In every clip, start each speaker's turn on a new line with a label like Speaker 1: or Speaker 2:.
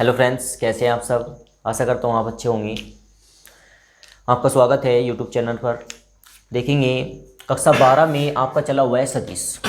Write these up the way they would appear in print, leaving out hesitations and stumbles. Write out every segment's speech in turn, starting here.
Speaker 1: Hello friends, कैसे हैं आप सब। आशा करता हूँ आप अच्छे होंगे। आपका स्वागत है यूट्यूब चैनल पर। देखेंगे कक्षा 12 में आपका चला हुआ है सदिश।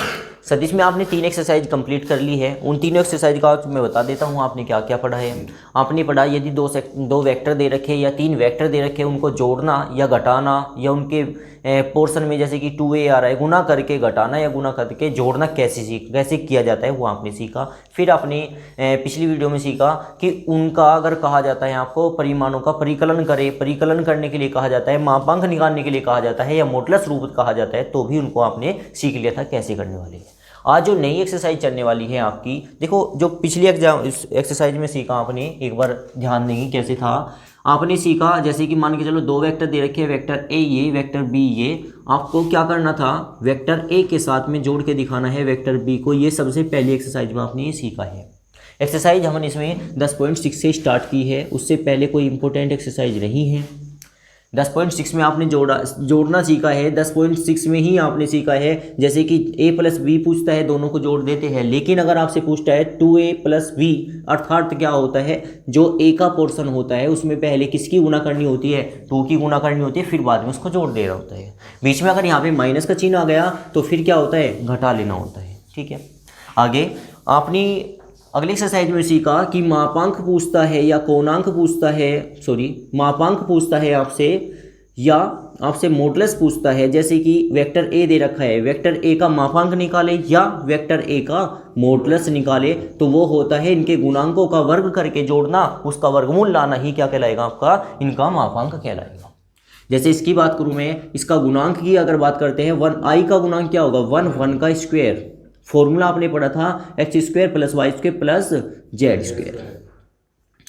Speaker 1: सदिश में आपने 3 एक्सरसाइज कंप्लीट कर ली है। उन तीनों एक्सरसाइज का मैं बता देता हूँ आपने क्या क्या पढ़ा है। आपने पढ़ा यदि दो वेक्टर दे रखे या 3 वेक्टर दे रखे, उनको जोड़ना या घटाना या उनके पोर्शन में जैसे कि 2a आ रहा है, गुना करके घटाना या गुना करके जोड़ना कैसे किया जाता है वो आपने सीखा। फिर आपने पिछली वीडियो में सीखा कि उनका अगर कहा जाता है आपको परिमाणों का परिकलन करे, परिकलन करने के लिए कहा जाता है, मापांक निकालने के लिए कहा जाता है या मॉडुलस रूप कहा जाता है, तो भी उनको आपने सीख लिया था कैसे करने वाले हैं। आज जो नई एक्सरसाइज चलने वाली है आपकी, देखो जो पिछली एक्सरसाइज में सीखा आपने, एक बार ध्यान देंगे कैसे था। आपने सीखा जैसे कि मान के चलो 2 वेक्टर दे रखे हैं, वेक्टर ए ये, वेक्टर बी ये। आपको क्या करना था, वेक्टर ए के साथ में जोड़ के दिखाना है वेक्टर बी को। ये सबसे पहली एक्सरसाइज में आपने ये सीखा है। एक्सरसाइज हमने इसमें 10.6 से स्टार्ट की है, उससे पहले कोई इंपॉर्टेंट एक्सरसाइज नहीं है। 10.6 में आपने जोड़ना सीखा है। 10.6 में ही आपने सीखा है जैसे कि a प्लस बी पूछता है, दोनों को जोड़ देते हैं। लेकिन अगर आपसे पूछता है 2a प्लस बी, अर्थात क्या होता है, जो a का पोर्शन होता है उसमें पहले किसकी गुना करनी होती है, 2 की गुना करनी होती है, फिर बाद में उसको जोड़ दे रहा होता है। बीच में अगर यहाँ पे माइनस का चिन्ह आ गया तो फिर क्या होता है, घटा लेना होता है। ठीक है, आगे आपने अगले एक्सरसाइज में सीखा कि मापांक पूछता है या कोणांक पूछता है, मापांक पूछता है आपसे या आपसे मॉडुलस पूछता है। जैसे कि वेक्टर ए दे रखा है, वेक्टर ए का मापांक निकाले या वेक्टर ए का मॉडुलस निकाले, तो वो होता है इनके गुणांकों का वर्ग करके जोड़ना, उसका वर्गमूल लाना ही क्या कहलाएगा, आपका इनका मापांक कहलाएगा। जैसे इसकी बात करूँ मैं, इसका गुणांक की अगर बात करते हैं, 1i का गुणांक क्या होगा, 1 का स्क्वायर। फॉर्मूला आपने पढ़ा था x square plus y square plus z square.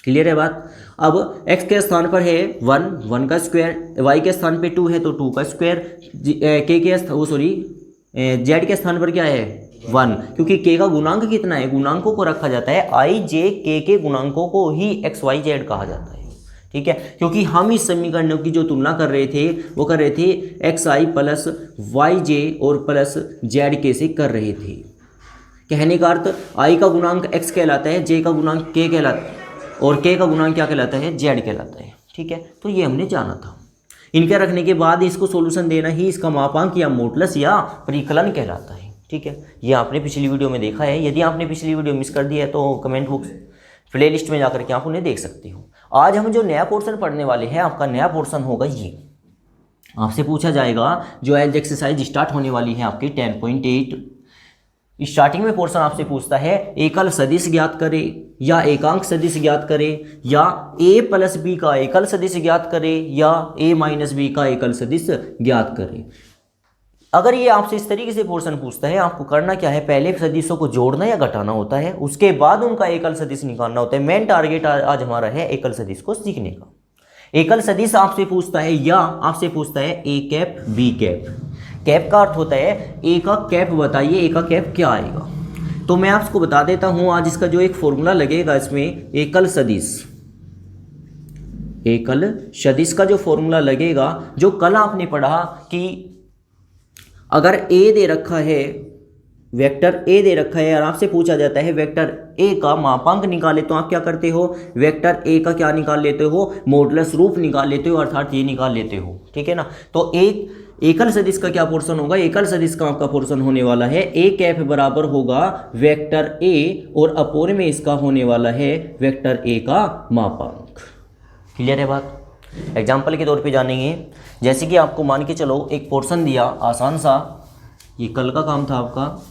Speaker 1: Clear है बात। अब x के स्थान पर है 1 का स्क्वायर, y के स्थान पे 2 है तो 2 का स्क्वायर, z के स्थान पर क्या है 1, क्योंकि k का गुणांक कितना है, गुणांकों को रखा जाता है i j k के गुणांकों को ही x y z कहा जाता है। ठीक है, क्योंकि हम इस समीकरणों की जो तुलना कर रहे थे वो कर रहे थे एक्स आई प्लस वाई जे और प्लस जेड के से कर रहे थे। कहने का अर्थ आई का गुणांक एक्स कहलाता है, जे का गुणांक के कहलाता है और के का गुणांक क्या कहलाता है, जेड कहलाता है। ठीक है, तो ये हमने जाना था। इनके रखने के बाद इसको सॉल्यूशन देना ही इसका मापांक या मॉडुलस या परिकलन कहलाता है। ठीक है, ये आपने पिछली वीडियो में देखा है। यदि आपने पिछली वीडियो मिस कर दी है तो कमेंट बॉक्स प्ले लिस्ट में जाकर के आप उन्हें देख सकते हो। आज हम जो नया पोर्शन पढ़ने वाले हैं, आपका नया पोर्शन होगा ये। आपसे पूछा जाएगा जो एज एक्सरसाइज स्टार्ट होने वाली है आपकी 10.8। स्टार्टिंग में पोर्शन आपसे पूछता है एकल सदिश ज्ञात करे या एकांक सदिश ज्ञात करे या a प्लस बी का एकल सदिश ज्ञात करे या a माइनस बी का एकल सदिश ज्ञात करे। अगर ये आपसे इस तरीके से पोर्शन पूछता है, आपको करना क्या है, पहले सदिशों को जोड़ना या घटाना होता है, उसके बाद उनका एकल सदिश निकालना होता है। मेन टारगेट आज हमारा है एकल सदिश को सीखने का। एकल सदिश आपसे पूछता है या आपसे पूछता है A cap B cap. Cap का अर्थ होता है ए का कैप बताइए, ए का कैप क्या आएगा। तो मैं आपको बता देता हूं आज इसका जो एक फॉर्मूला लगेगा इसमें, एकल सदिश का जो फॉर्मूला लगेगा, जो कल आपने पढ़ा कि अगर a दे रखा है, वेक्टर a दे रखा है और आपसे पूछा जाता है वेक्टर a का मापांक निकाले, तो आप क्या करते हो, वेक्टर a का क्या निकाल लेते हो, मॉडुलस रूप निकाल लेते हो, अर्थात ये निकाल लेते हो। ठीक है ना। तो एक एकल सदिश का क्या पोर्शन होगा, एकल सदिश का आपका पोर्शन होने वाला है a कैप बराबर होगा वेक्टर a और अपोर में इसका होने वाला है वेक्टर a का मापांक। क्लियर है बात। एग्जाम्पल के तौर पे जानेंगे, जैसे कि आपको मान के चलो एक पोर्शन दिया आसान सा, ये कल का काम था आपका,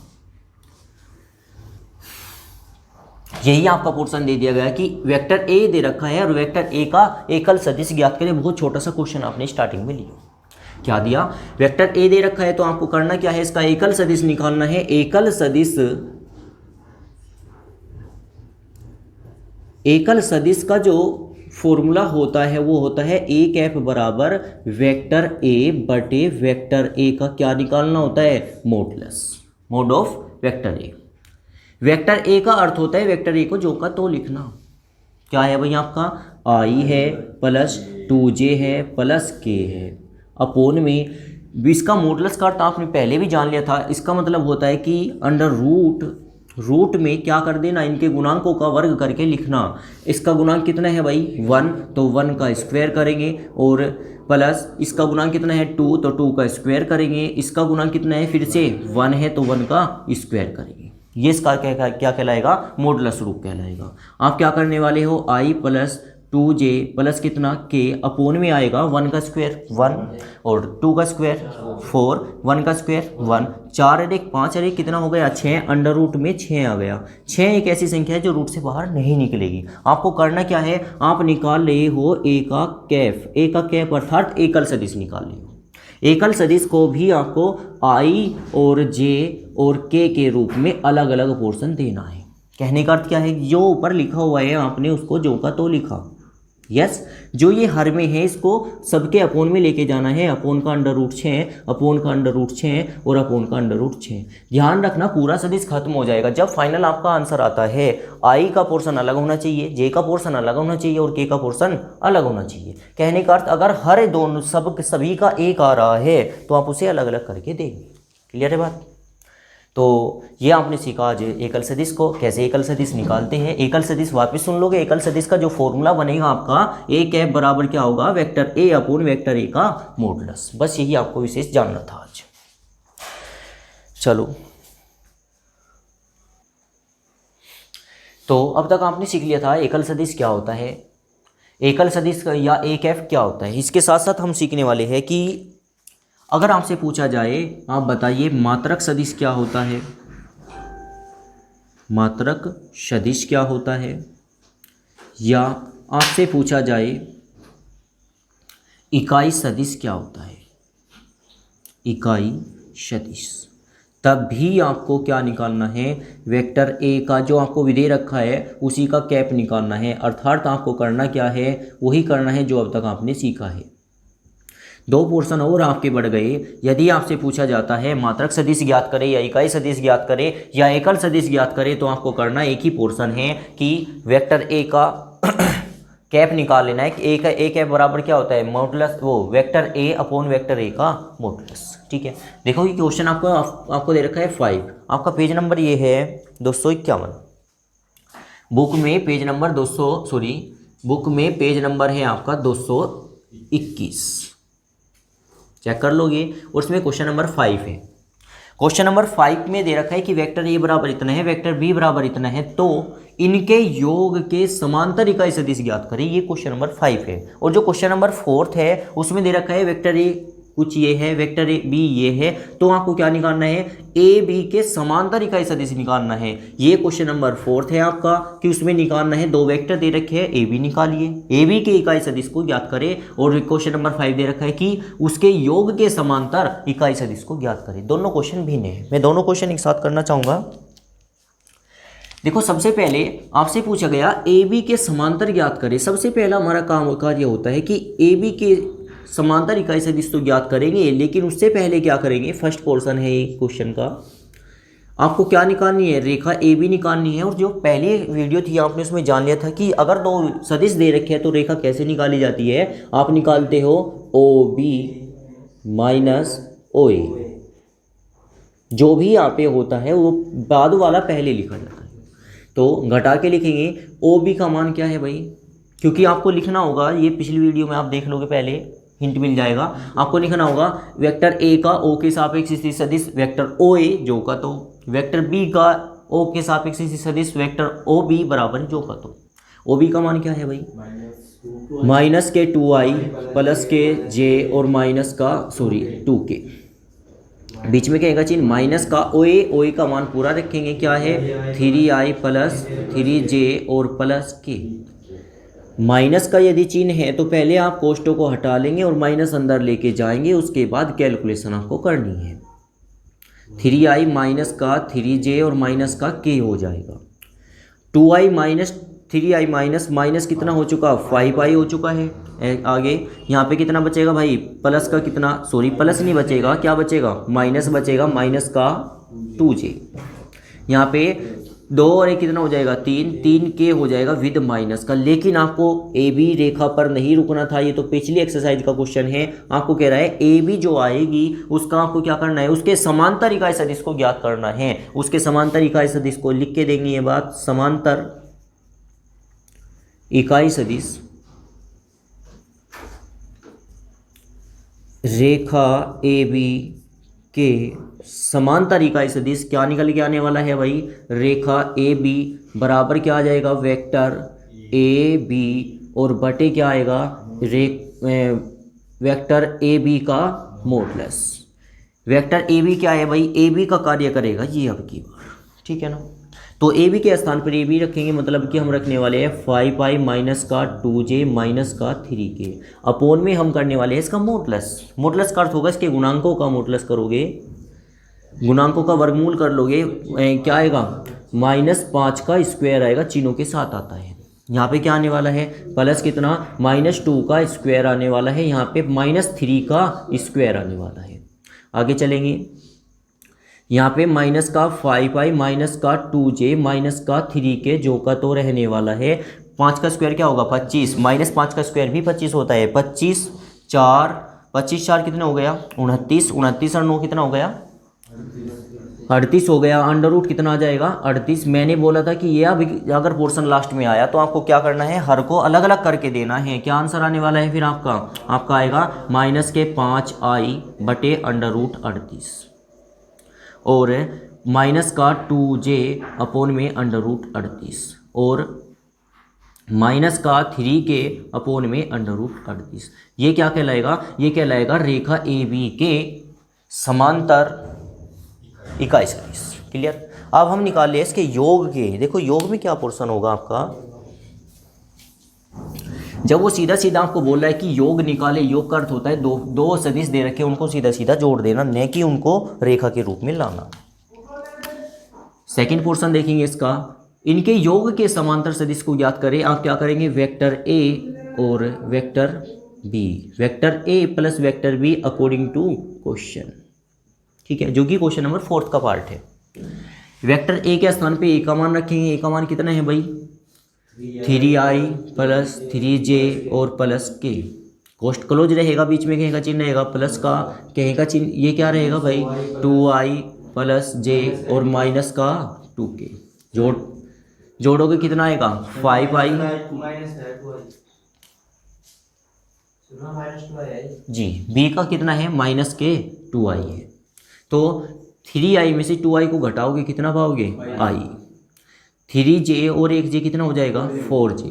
Speaker 1: यही आपका पोर्शन दे दिया गया कि वेक्टर ए दे रखा है और वेक्टर ए का एकल सदिश ज्ञात करें। बहुत छोटा सा क्वेश्चन आपने स्टार्टिंग में लिया। क्या दिया, वेक्टर ए दे रखा है तो आपको करना क्या है, इसका एकल सदिश निकालना है। एकल सदिश का जो फॉर्मूला होता है वो होता है ए कैप बराबर वेक्टर ए बटे वेक्टर ए का क्या निकालना होता है, modulus, mode of vector A. Vector A का अर्थ होता है वेक्टर ए को जो का तो लिखना। क्या है भाई, आपका आई है प्लस 2j है प्लस k है अपोन में। इसका मॉडुलस का अर्थ आपने पहले भी जान लिया था। इसका मतलब होता है कि अंडर रूट रूट में क्या कर देना, इनके गुणांकों का वर्ग करके लिखना। इसका गुणांक कितना है भाई 1, तो 1 का स्क्वायर करेंगे, और प्लस इसका गुणांक कितना है 2, तो 2 का स्क्वायर करेंगे। इसका गुणांक कितना है, फिर से 1 है तो 1 का स्क्वायर करेंगे। ये इसका क्या कहलाएगा, मॉडुलस रूप कहलाएगा। आप क्या करने वाले हो, i प्लस 2j प्लस कितना k अपोन में आएगा 1 का स्क्वायर 1, और 2 का स्क्वायर 4, 1 का स्क्वायर 1, 4 और 1 5 और 1 कितना हो गया 6, अंडर रूट में 6 आ गया। 6 एक ऐसी संख्या है जो रूट से बाहर नहीं निकलेगी। आपको करना क्या है, आप निकाल रहे हो a का कैफ, a का कैफ अर्थात एकल सदिश निकाल रहे हो। एकल सदिश को भी आपको i और j और k के रूप में अलग अलग पोर्शन देना है। कहने का अर्थ क्या है, जो ऊपर लिखा हुआ है आपने उसको जो का तो लिखा, यस जो ये हर में है इसको सबके अपोन में लेके जाना है। अपोन का अंडर रूट 6, अपोन का अंडर रूट 6 और अपोन का अंडर रूट 6। ध्यान रखना पूरा सदिश खत्म हो जाएगा जब फाइनल आपका आंसर आता है। आई का पोर्शन अलग होना चाहिए, जे का पोर्शन अलग होना चाहिए और के का पोर्शन अलग होना चाहिए। कहने का अर्थ अगर हर दोनों सभी का एक आ रहा है तो आप उसे अलग अलग करके देंगे। क्लियर है बात। तो ये आपने सीखा आज एकल सदिश को, कैसे एकल सदिश निकालते हैं। एकल सदिश वापस सुन लोगे, एकल सदिश का जो फॉर्मूला बनेगा आपका ए कैप बराबर क्या होगा, vector A upon vector A का मॉडुलस। बस यही आपको विशेष जानना था आज। चलो तो अब तक आपने सीख लिया था एकल सदिश क्या होता है, एकल सदिश या ए कैप क्या होता है। इसके साथ साथ हम सीखने वाले हैं कि अगर आपसे पूछा जाए, आप बताइए मात्रक सदिश क्या होता है, मात्रक सदिश क्या होता है, या आपसे पूछा जाए इकाई सदिश क्या होता है, इकाई सदिश। तब भी आपको क्या निकालना है, वेक्टर ए का जो आपको विधेय रखा है उसी का कैप निकालना है। अर्थात आपको करना क्या है, वही करना है जो अब तक आपने सीखा है। 2 पोर्शन और आपके बढ़ गए। यदि आपसे पूछा जाता है मात्रक सदिश ज्ञात करें या इकाई सदिश ज्ञात करें या एकल सदिश ज्ञात करें, तो आपको करना एक ही पोर्शन है कि वेक्टर ए का कैप निकाल लेना है कि ए का ए कैप बराबर क्या होता है, मॉडुलस वो vector A upon vector A का मॉडुलस। ठीक है, देखो ये क्वेश्चन आपको दे रखा है 5। आपका पेज नंबर ये है 251, बुक में पेज नंबर 200 बुक में पेज नंबर है आपका 221, चेक कर लोगे। और उसमें क्वेश्चन नंबर 5 है। क्वेश्चन नंबर 5 में दे रखा है कि वेक्टर ए बराबर इतना है, वेक्टर बी बराबर इतना है, तो इनके योग के समांतर इकाई सदिश ज्ञात करें। ये क्वेश्चन नंबर 5 है। और जो क्वेश्चन नंबर 4 है उसमें दे रखा है वेक्टर ए कुछ ये है, वेक्टर ए बी ये है, तो आपको क्या निकालना है, ए बी के समांतर इकाई सदिश निकालना है। ये क्वेश्चन नंबर 4 है आपका कि उसमें निकालना है 2 वेक्टर दे रखे हैं, ए बी निकालिए, ए बी के इकाई सदिश को ज्ञात करें। और क्वेश्चन नंबर 5 दे रखा है कि उसके योग के समांतर इकाई सदिश को ज्ञात करें। दोनों क्वेश्चन भिन्न है, मैं दोनों क्वेश्चन एक साथ करना चाहूँगा। देखो सबसे पहले आपसे पूछा गया ए बी के समांतर ज्ञात करें। सबसे पहला हमारा कार्य होता है कि ए बी के समांतर इकाई सदिश तो ज्ञात करेंगे, लेकिन उससे पहले क्या करेंगे, फर्स्ट पोर्शन है ये क्वेश्चन का, आपको क्या निकालनी है, रेखा ए बी निकालनी है। और जो पहली वीडियो थी आपने उसमें जान लिया था कि अगर 2 सदिश दे रखे हैं तो रेखा कैसे निकाली जाती है। आप निकालते हो ओ बी माइनस ओ ए, जो भी यहाँ पे होता है वो बाद वाला पहले लिखा जाता है, तो घटा के लिखेंगे। ओ बी का मान क्या है भाई, क्योंकि आपको लिखना होगा, ये पिछली वीडियो में आप देख लोगे, पहले हिंट मिल जाएगा। आपको लिखना होगा वेक्टर ए का ओ के सापेक्ष स्थिति सदिश वेक्टर ओ ए जो का तो, वेक्टर बी का ओ के सापेक्ष स्थिति सदिश वेक्टर ओ बी बराबर जो का तो। ओ बी का मान क्या है भाई, माइनस के 2i प्लस के जे और माइनस का 2k, बीच में क्या आएगा चिन्ह माइनस का ओ ए का मान पूरा रखेंगे, क्या है 3i प्लस 3j और प्लस के। माइनस का यदि चिन्ह है तो पहले आप कोष्टकों को हटा लेंगे और माइनस अंदर लेके जाएंगे, उसके बाद कैलकुलेशन आपको करनी है। 3i माइनस का 3j और माइनस का k हो जाएगा। 2i minus 3i minus minus कितना हो चुका, 5i हो चुका है। आगे यहाँ पे कितना बचेगा भाई, प्लस का कितना, प्लस नहीं बचेगा, क्या बचेगा, माइनस बचेगा, माइनस का 2j। यहाँ पे 2 और 1 कितना हो जाएगा 3, 3k हो जाएगा विद माइनस का। लेकिन आपको ए बी रेखा पर नहीं रुकना था, ये तो पिछली एक्सरसाइज का क्वेश्चन है। आपको कह रहा है ए बी जो आएगी उसका आपको क्या करना है, उसके समांतर इकाई सदिश को ज्ञात करना है। उसके समांतर इकाई सदिश को लिख के देंगे ये बात, समांतर इकाई सदिश रेखा ए बी के समांतर इकाई सदिश क्या निकल के आने वाला है भाई, रेखा ए बी बराबर क्या आ जाएगा, वेक्टर ए बी और बटे क्या आएगा, वेक्टर ए बी का मॉडुलस। वेक्टर ए बी क्या है भाई, ए बी का कार्य करेगा ये अब की बार, ठीक है ना। तो ए बी के स्थान पर ए बी रखेंगे, मतलब कि हम रखने वाले हैं 5i माइनस का 2j माइनस का 3k। अपोन में हम करने वाले हैं इसका मॉडुलस। मॉडुलस का अर्थ होगा इसके गुणांकों का मॉडुलस करोगे, गुणांकों का वर्गमूल कर लोगे, क्या आएगा -5 का स्क्वायर आएगा, चिन्हों के साथ आता है। यहाँ पे क्या आने वाला है, प्लस कितना -2 का स्क्वायर आने वाला है, यहाँ पे -3 का स्क्वायर आने वाला है। आगे चलेंगे, यहाँ पे माइनस का 5i माइनस का 2j माइनस का 3k जो का तो रहने वाला है। 5 का स्क्वायर क्या होगा 25, -5 का स्क्वायर भी 25 होता है। 25 4 कितना हो गया 29, 29 और 9 कितना हो गया 38 हो गया। अंडर रूट कितना आ जाएगा 38। मैंने बोला था कि ये अगर पोर्शन लास्ट में आया तो आपको क्या करना है, हर को अलग अलग करके देना है। क्या आंसर आने वाला है फिर आपका आएगा -5i बटे अंडर रूट 38 और माइनस का 2j अपोन में अंडर रूट 38 और माइनस का 3k अपोन में अंडर रूट 38। ये क्या कहलाएगा, ये कहलाएगा रेखा ए बी के समांतर इकाई सदिश। क्लियर। अब हम निकाल ले इसके योग के। देखो योग में क्या पोर्शन होगा आपका, जब वो सीधा सीधा आपको बोल रहा है कि योग निकाले, योग का अर्थ होता है दो सदिश दे रखे उनको सीधा सीधा जोड़ देना, न कि उनको रेखा के रूप में लाना। सेकंड पोर्शन देखेंगे इसका, इनके योग के समांतर सदिश को ज्ञात करें। आप क्या करेंगे, वेक्टर ए और vector B, vector A plus vector B according to question, ठीक है, जो कि क्वेश्चन नंबर 4 का पार्ट है। वेक्टर ए के स्थान पे ए का मान रखेंगे। ए का मान कितना है भाई 3i प्लस 3j और प्लस k। कोष्ट क्लोज रहेगा, बीच में कहीं का चिन्ह रहेगा प्लस का, कहीं का चिन्ह, ये क्या रहेगा भाई 2i प्लस j और माइनस का 2k। जोड़ोगे कितना आएगा 5i जी, b का कितना है माइनस के 2i है। तो 3i में से 2i को घटाओगे कितना पाओगे i, 3j और 1j कितना हो जाएगा 4j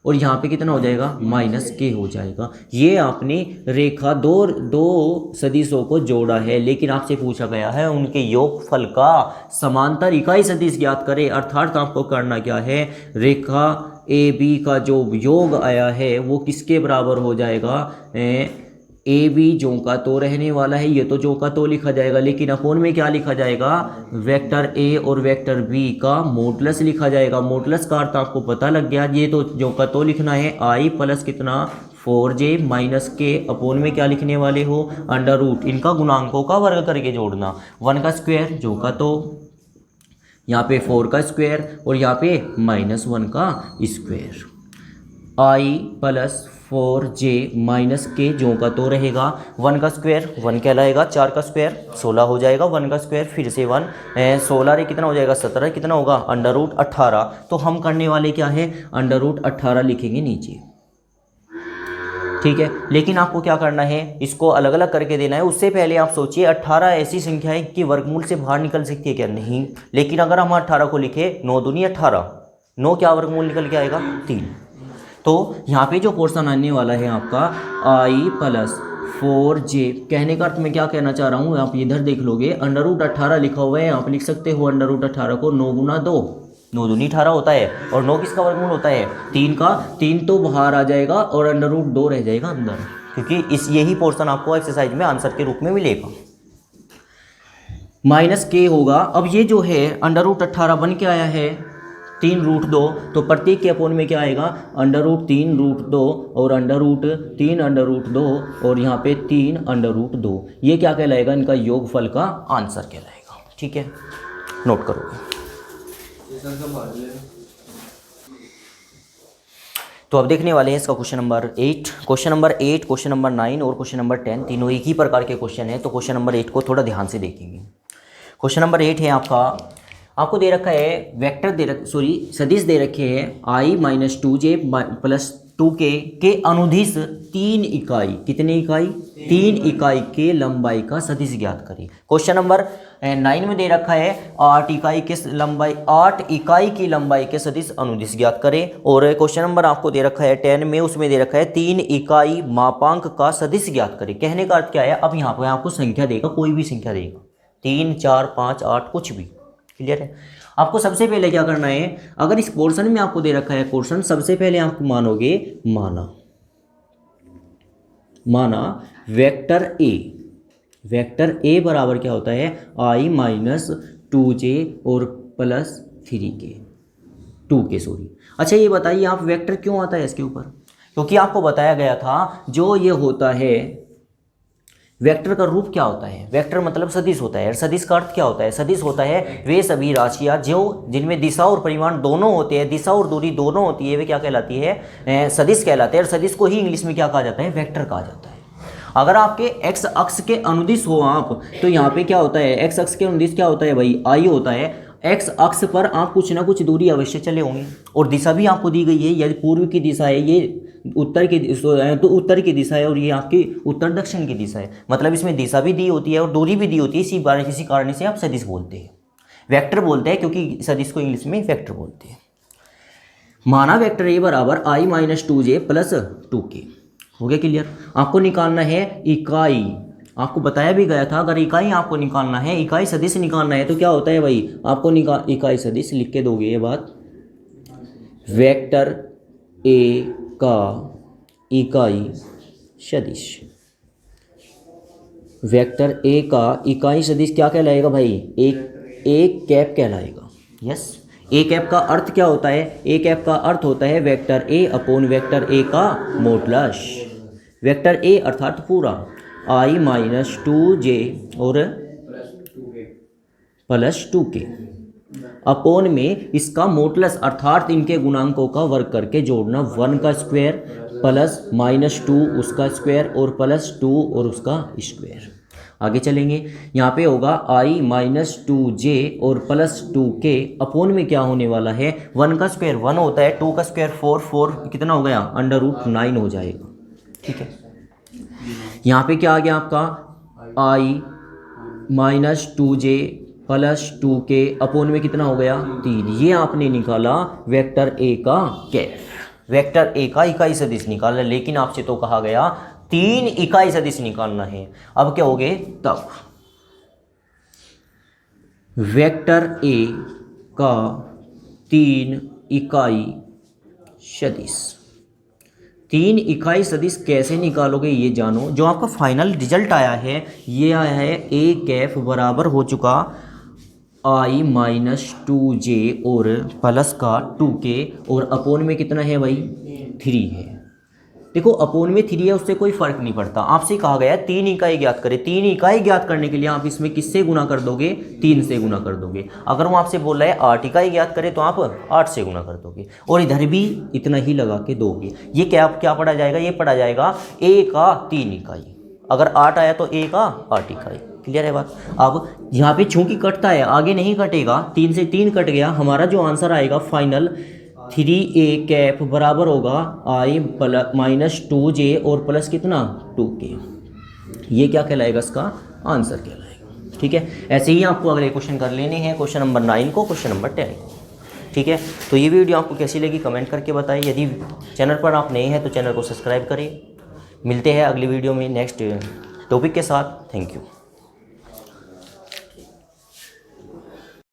Speaker 1: और यहाँ पे कितना हो जाएगा -k हो जाएगा। ये आपने रेखा दो सदिशों को जोड़ा है, लेकिन आपसे पूछा गया है उनके योगफल का समांतर इकाई सदिश ज्ञात करें। अर्थात आपको करना क्या है, रेखा ए बी का जो योग आया है वो किसके बराबर हो जाएगा, ए बी जो का तो रहने वाला है, ये तो जो का तो लिखा जाएगा, लेकिन अपोन में क्या लिखा जाएगा, वेक्टर ए और वेक्टर बी का मॉडुलस लिखा जाएगा। मॉडुलस का अर्थ आपको पता लग गया, ये तो जो का तो लिखना है i प्लस कितना 4j माइनस के अपोन में क्या लिखने वाले हो अंडर रूट, इनका गुणांकों का वर्ग करके जोड़ना। 1 का स्क्वायर जो का तो, यहाँ पे 4 का स्क्वायर और यहाँ पे -1 का square, i plus 4j minus के जो का तो रहेगा। 1 का स्क्वायर 1 कहलाएगा, 4 का स्क्वायर 16 हो जाएगा, 1 का स्क्वायर फिर से 1, 16 रे कितना हो जाएगा 17, कितना होगा अंडर रूट 18। तो हम करने वाले क्या है, अंडर रूट 18 लिखेंगे नीचे, ठीक है। लेकिन आपको क्या करना है, इसको अलग अलग करके देना है। उससे पहले आप सोचिए 18 ऐसी संख्या है कि वर्गमूल से बाहर निकल सकती है क्या, नहीं। लेकिन अगर हम 18 को लिखे 9 दूनी 18, 9 क्या वर्गमूल निकल के आएगा 3। तो यहाँ पे जो पोर्शन आने वाला है आपका i प्लस 4j, कहने का अर्थ मैं क्या कहना चाह रहा हूँ, आप इधर देख लोगे अंडर रूट 18 लिखा हुआ है, आप लिख सकते हो अंडर रूट 18 को 9 गुना 2, 9 दूनी 18 होता है और 9 किसका वर्गमूल होता है 3 का, 3 तो बाहर आ जाएगा और अंडर रूट 2 रह जाएगा अंदर, क्योंकि यही पोर्शन आपको एक्सरसाइज में आंसर के रूप में मिलेगा। -k होगा। अब ये जो है अंडर रूट 18 बन के आया है 3 रूट 2, तो प्रत्येक के अपोन में क्या आएगा अंडर रूट 3 रूट 2 और अंडर रूट 3 अंडर रूट 2 और यहाँ पे 3 अंडर रूट 2। ये क्या कहलाएगा, इनका योगफल का आंसर कहलाएगा, ठीक है, नोट करोगे। तो अब देखने वाले हैं इसका question number 8, question number 8, question number 9 और क्वेश्चन नंबर 10, तीनों एक ही प्रकार के क्वेश्चन है। तो क्वेश्चन नंबर 8 को थोड़ा ध्यान से देखेंगे। क्वेश्चन नंबर 8 है आपको दे रखा है वेक्टर सदिश दे रखे हैं i-2j प्लस 2k के अनुदिश 3 इकाई, कितने इकाई, 3 इकाई के लंबाई का सदिश ज्ञात करें। क्वेश्चन नंबर 9 में दे रखा है 8 इकाई की लंबाई के सदिश अनुदिश ज्ञात करें। और क्वेश्चन नंबर आपको दे रखा है 10 में, उसमें दे रखा है 3 इकाई मापांक का सदिश ज्ञात करें। कहने का अर्थ क्या है, अब यहाँ पर आपको संख्या देगा, कोई भी संख्या देगा, 3, 4, 5, 8 कुछ भी। क्लियर है। आपको सबसे पहले क्या करना है, अगर इस पोर्शन में आपको दे रखा है पोर्शन, सबसे पहले आप मानोगे माना वेक्टर ए बराबर क्या होता है, i-2j और प्लस 3k 2k सॉरी। अच्छा ये बताइए आप वेक्टर क्यों आता है इसके ऊपर, क्योंकि आपको बताया गया था जो ये होता है वेक्टर का रूप क्या होता है, वेक्टर मतलब सदिश होता है। सदिश का अर्थ क्या होता है, सदिश होता है वे सभी राशियां जिनमें दिशा और परिमाण दोनों होते हैं, दिशा और दूरी दोनों होती है, वे क्या कहलाती है, सदिश कहलाते हैं। और सदिश को ही इंग्लिश में क्या कहा जाता है, वेक्टर कहा जाता है। अगर आपके एक्स अक्ष के अनुदिश हो आप, तो यहाँ पे क्या होता है, एक्स अक्ष के अनुदिश क्या होता है भाई, आई होता है। एक्स अक्ष पर आप कुछ ना कुछ दूरी अवश्य चले होंगे, और दिशा भी आपको दी गई है, यदि पूर्व की दिशा है, ये उत्तर की तो उत्तर की दिशा है, और ये आपकी उत्तर दक्षिण की दिशा है। मतलब इसमें दिशा भी दी होती है और दूरी भी दी होती है। इसी कारण से आप सदिश बोलते हैं, वेक्टर बोलते हैं, क्योंकि सदिश को इंग्लिश में वेक्टर बोलते हैं। माना वेक्टर ए बराबर i-2j प्लस 2k। हो गया क्लियर। आपको निकालना है इकाई, आपको बताया भी गया था, अगर इकाई आपको निकालना है, इकाई सदिश निकालना है, तो क्या होता है भाई, आपको इकाई सदिश लिख के दोगे ये बात, वेक्टर ए का इकाई सदिश, वेक्टर ए का इकाई सदिश क्या कहलाएगा भाई, एक कैप कहलाएगा। यस, ए कैप का अर्थ क्या होता है, ए कैप का अर्थ होता है vector A upon vector A का मॉडुलस। वेक्टर ए अर्थात पूरा, i-2j और प्लस 2k अपोन में इसका मॉडुलस अर्थात इनके गुणांकों का वर्ग करके जोड़ना, 1 का स्क्वायर प्लस -2 उसका स्क्वायर और प्लस 2 और उसका स्क्वायर। आगे चलेंगे, यहाँ पे होगा i-2j और प्लस 2k अपोन में क्या होने वाला है, 1 का स्क्वायर 1 होता है, 2 का स्क्वायर 4 कितना हो गया, √9 हो जाएगा। ठीक है, यहाँ पे क्या आ गया आपका i-2j प्लस 2k अपोन में कितना हो गया 3। ये आपने निकाला वेक्टर ए का कैप, वेक्टर ए का इकाई सदिश निकाला, लेकिन आपसे तो कहा गया 3 इकाई सदिश निकालना है। अब क्या हो गए, तब वेक्टर ए का 3 इकाई सदिश, 3 इकाई सदिश कैसे निकालोगे ये जानो। जो आपका फाइनल रिजल्ट आया है, ये आया है ए कैप बराबर हो चुका i-2j और प्लस का 2k और अपोन में कितना है भाई 3 है। देखो अपोन में 3 है, उससे कोई फर्क नहीं पड़ता। आपसे कहा गया 3 इकाई ज्ञात करें, 3 इकाई ज्ञात करने के लिए आप इसमें किससे गुना कर दोगे, 3 से गुना कर दोगे। अगर वो आपसे बोल रहा है 8 इकाई ज्ञात करें, तो आप 8 से गुना कर दोगे और इधर भी इतना ही लगा के दोगे। ये क्या पढ़ा जाएगा, ये पढ़ा जाएगा a का 3 इकाई, अगर 8 आया तो a का 8 इकाई। क्लियर है बात। अब यहाँ पे चूंकि कटता है, आगे नहीं कटेगा, 3 से 3 कट गया, हमारा जो आंसर आएगा फाइनल 3a कैप बराबर होगा i-2j और प्लस कितना 2k। ये क्या कहलाएगा, इसका आंसर कहलाएगा। ठीक है, ऐसे ही आपको अगले क्वेश्चन कर लेने हैं, क्वेश्चन नंबर 9 को, क्वेश्चन नंबर 10 को। ठीक है, तो ये वीडियो आपको कैसी लगी कमेंट करके बताइए। यदि चैनल पर आप नए हैं तो चैनल को सब्सक्राइब करें। मिलते हैं अगली वीडियो में नेक्स्ट टॉपिक के साथ। Thank you.